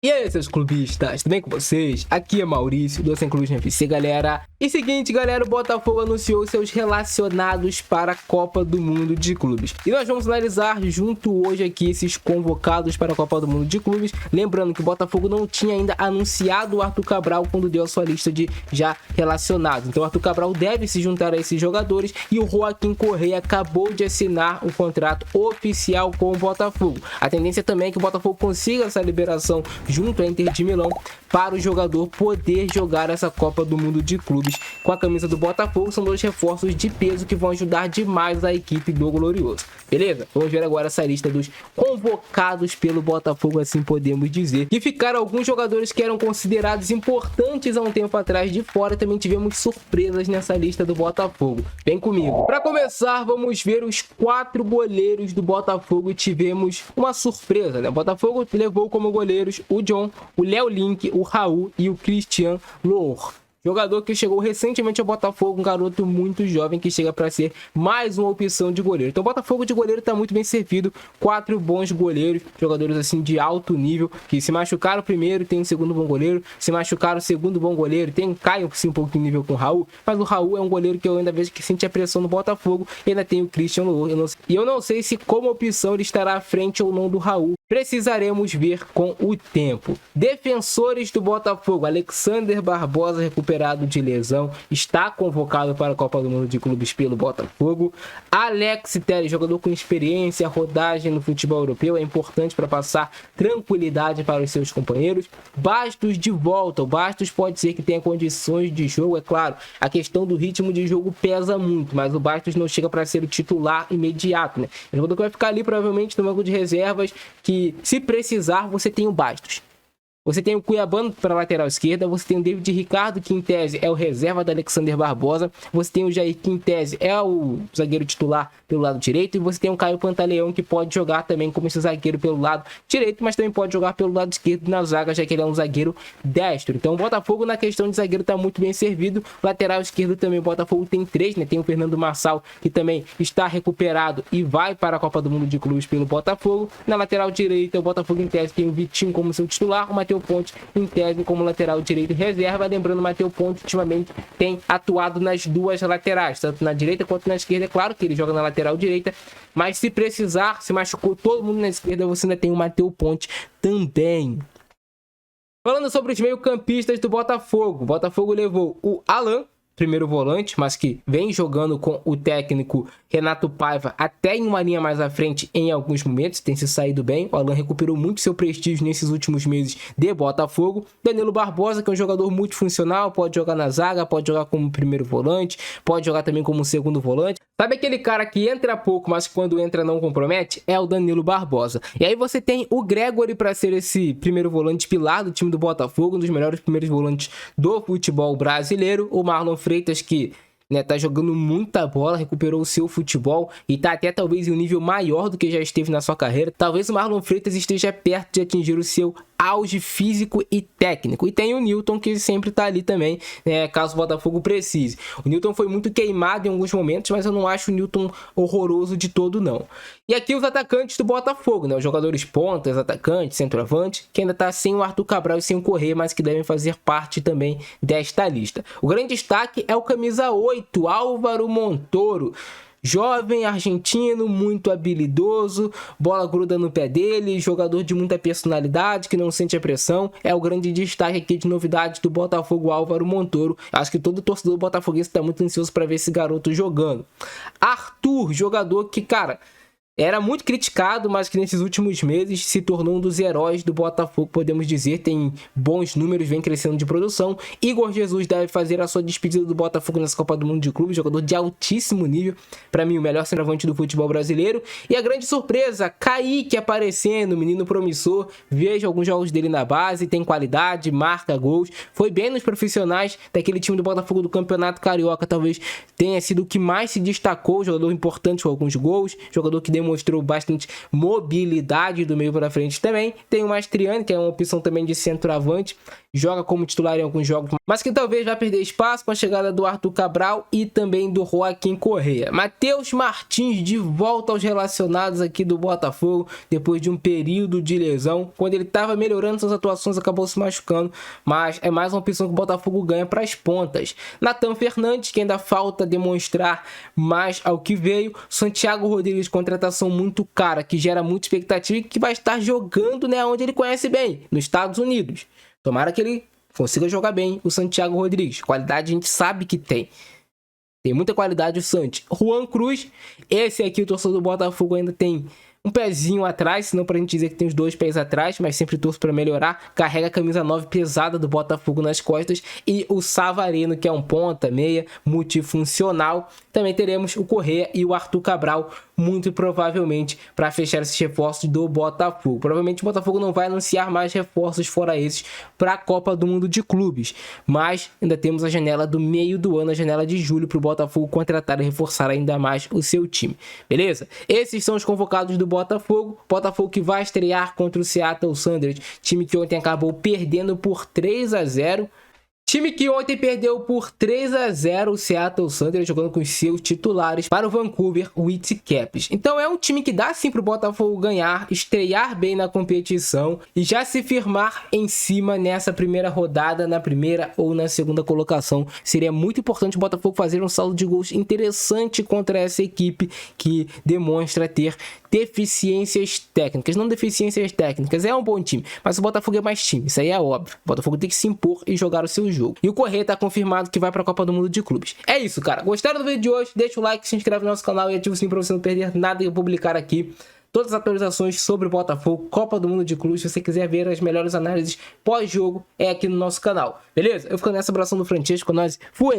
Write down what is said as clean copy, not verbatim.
E aí, seus clubistas, tudo bem com vocês? Aqui é Maurício, do Inclusion FC, galera. E seguinte, galera, o Botafogo anunciou seus relacionados para a Copa do Mundo de Clubes. E nós vamos analisar junto hoje aqui esses convocados para a Copa do Mundo de Clubes. Lembrando que o Botafogo não tinha ainda anunciado o Arthur Cabral quando deu a sua lista de já relacionados. Então o Arthur Cabral deve se juntar a esses jogadores e o Joaquim Correa acabou de assinar o contrato oficial com o Botafogo. A tendência também é que o Botafogo consiga essa liberação junto à Inter de Milão para o jogador poder jogar essa Copa do Mundo de Clubes com a camisa do Botafogo. São dois reforços de peso que vão ajudar demais a equipe do Glorioso. Beleza? Vamos ver agora essa lista dos convocados pelo Botafogo, assim podemos dizer. E ficaram alguns jogadores que eram considerados importantes há um tempo atrás de fora. Também tivemos surpresas nessa lista do Botafogo. Vem comigo. Para começar, vamos ver os 4 goleiros do Botafogo e tivemos uma surpresa, né? O Botafogo levou como goleiros o John, o Léo Link, o Raul e o Christian Lohr. Jogador que chegou recentemente ao Botafogo, um garoto muito jovem que chega para ser mais uma opção de goleiro. Então o Botafogo de goleiro está muito bem servido, 4 bons goleiros, jogadores assim de alto nível, que se machucaram o primeiro, tem um segundo bom goleiro, se machucaram o segundo bom goleiro, cai sim, um pouco de nível com o Raul, mas o Raul é um goleiro que eu ainda vejo que sente a pressão no Botafogo, e ainda tem o Christian Lohr, e eu não sei se como opção ele estará à frente ou não do Raul. Precisaremos ver com o tempo. Defensores do Botafogo, Alexander Barbosa, recuperado de lesão, está convocado para a Copa do Mundo de Clubes pelo Botafogo. Alex Telles, jogador com experiência, rodagem no futebol europeu, é importante para passar tranquilidade para os seus companheiros. Bastos de volta, o Bastos pode ser que tenha condições de jogo, é claro, a questão do ritmo de jogo pesa muito, mas o Bastos não chega para ser o titular imediato, né? O jogador que vai ficar ali provavelmente no banco de reservas, que se precisar, você tem o Bastos. Você tem o Cuiabano para a lateral esquerda, você tem o David Ricardo, que em tese é o reserva da Alexander Barbosa, você tem o Jair, que em tese é o zagueiro titular pelo lado direito, e você tem o Caio Pantaleão, que pode jogar também como esse zagueiro pelo lado direito, mas também pode jogar pelo lado esquerdo na zaga, já que ele é um zagueiro destro. Então o Botafogo na questão de zagueiro está muito bem servido. Lateral esquerdo também o Botafogo tem 3, né? Tem o Fernando Marçal, que também está recuperado e vai para a Copa do Mundo de Clubes pelo Botafogo. Na lateral direita o Botafogo em tese tem o Vitinho como seu titular, o Matheus Ponte em tese como lateral direito reserva. Lembrando, o Matheus Ponte ultimamente tem atuado nas duas laterais, tanto na direita quanto na esquerda. É claro que ele joga na lateral direita, mas se precisar, se machucou todo mundo na esquerda, você ainda tem o Matheus Ponte também. Falando sobre os meio-campistas do Botafogo, o Botafogo levou o Alan, primeiro volante, mas que vem jogando com o técnico Renato Paiva até em uma linha mais à frente em alguns momentos, tem se saído bem. O Alan recuperou muito seu prestígio nesses últimos meses de Botafogo. Danilo Barbosa, que é um jogador multifuncional, pode jogar na zaga, pode jogar como primeiro volante, pode jogar também como segundo volante. Sabe aquele cara que entra pouco, mas quando entra não compromete? É o Danilo Barbosa. E aí você tem o Gregory para ser esse primeiro volante pilar do time do Botafogo, um dos melhores primeiros volantes do futebol brasileiro. O Marlon Freitas, que tá jogando muita bola, recuperou o seu futebol e tá até talvez em um nível maior do que já esteve na sua carreira. Talvez o Marlon Freitas esteja perto de atingir o seu auge físico e técnico. E tem o Newton, que sempre tá ali também, caso o Botafogo precise. O Newton foi muito queimado em alguns momentos, mas eu não acho o Newton horroroso de todo, não. E aqui os atacantes do Botafogo, né? Os jogadores pontas, atacantes, centroavante, que ainda tá sem o Arthur Cabral e sem o Correa, mas que devem fazer parte também desta lista. O grande destaque é o camisa 8, Álvaro Montoro. Jovem, argentino, muito habilidoso, bola gruda no pé dele, jogador de muita personalidade, que não sente a pressão. É o grande destaque aqui de novidades do Botafogo, Álvaro Montoro. Acho que todo torcedor botafoguense está muito ansioso para ver esse garoto jogando. Arthur, jogador que, cara, era muito criticado, mas que nesses últimos meses se tornou um dos heróis do Botafogo, podemos dizer. Tem bons números, vem crescendo de produção. Igor Jesus deve fazer a sua despedida do Botafogo nessa Copa do Mundo de Clubes, jogador de altíssimo nível, para mim o melhor centroavante do futebol brasileiro. E a grande surpresa, Kaique aparecendo, menino promissor. Vejo alguns jogos dele na base, tem qualidade, marca gols, foi bem nos profissionais daquele time do Botafogo do Campeonato Carioca, talvez tenha sido o que mais se destacou, jogador importante com alguns gols, jogador que demorou demonstrou bastante mobilidade do meio para frente também. Tem o Mastriani, que é uma opção também de centroavante, joga como titular em alguns jogos, mas que talvez vai perder espaço com a chegada do Arthur Cabral e também do Joaquim Correa. Matheus Martins de volta aos relacionados aqui do Botafogo, depois de um período de lesão, quando ele estava melhorando suas atuações, acabou se machucando, mas é mais uma opção que o Botafogo ganha para as pontas. Natan Fernandes, que ainda falta demonstrar mais ao que veio. Santiago Rodrigues, contratação muito cara, que gera muita expectativa e que vai estar jogando, né, onde ele conhece bem, nos Estados Unidos. Tomara que ele consiga jogar bem o Santiago Rodrigues. Qualidade a gente sabe que tem. Tem muita qualidade o Santi. Juan Cruz, esse aqui o torcedor do Botafogo ainda tem um pezinho atrás, senão pra gente dizer que tem os 2 pés atrás, mas sempre torço pra melhorar. Carrega a camisa 9 pesada do Botafogo nas costas. E o Savarino, que é um ponta, meia, multifuncional. Também teremos o Correa e o Arthur Cabral, muito provavelmente, para fechar esses reforços do Botafogo. Provavelmente o Botafogo não vai anunciar mais reforços fora esses para a Copa do Mundo de Clubes. Mas ainda temos a janela do meio do ano, a janela de julho, para o Botafogo contratar e reforçar ainda mais o seu time. Beleza? Esses são os convocados do Botafogo. Botafogo que vai estrear contra o Seattle Sounders, time que ontem acabou perdendo por 3-0. Time que ontem perdeu por 3-0 o Seattle Sounders, jogando com os seus titulares para o Vancouver Whitecaps. Então é um time que dá sim para o Botafogo ganhar, estrear bem na competição e já se firmar em cima nessa primeira rodada, na primeira ou na segunda colocação. Seria muito importante o Botafogo fazer um saldo de gols interessante contra essa equipe que demonstra ter deficiências técnicas. Não deficiências técnicas, é um bom time, mas o Botafogo é mais time, isso aí é óbvio. O Botafogo tem que se impor e jogar o seu jogo. E o Correa tá confirmado que vai para a Copa do Mundo de Clubes. É isso, cara. Gostaram do vídeo de hoje? Deixa o like, se inscreve no nosso canal e ativa o sininho para você não perder nada que eu publicar aqui. Todas as atualizações sobre o Botafogo, Copa do Mundo de Clubes. Se você quiser ver as melhores análises pós-jogo, é aqui no nosso canal. Beleza? Eu fico nessa, abração do Francesco, nós fui!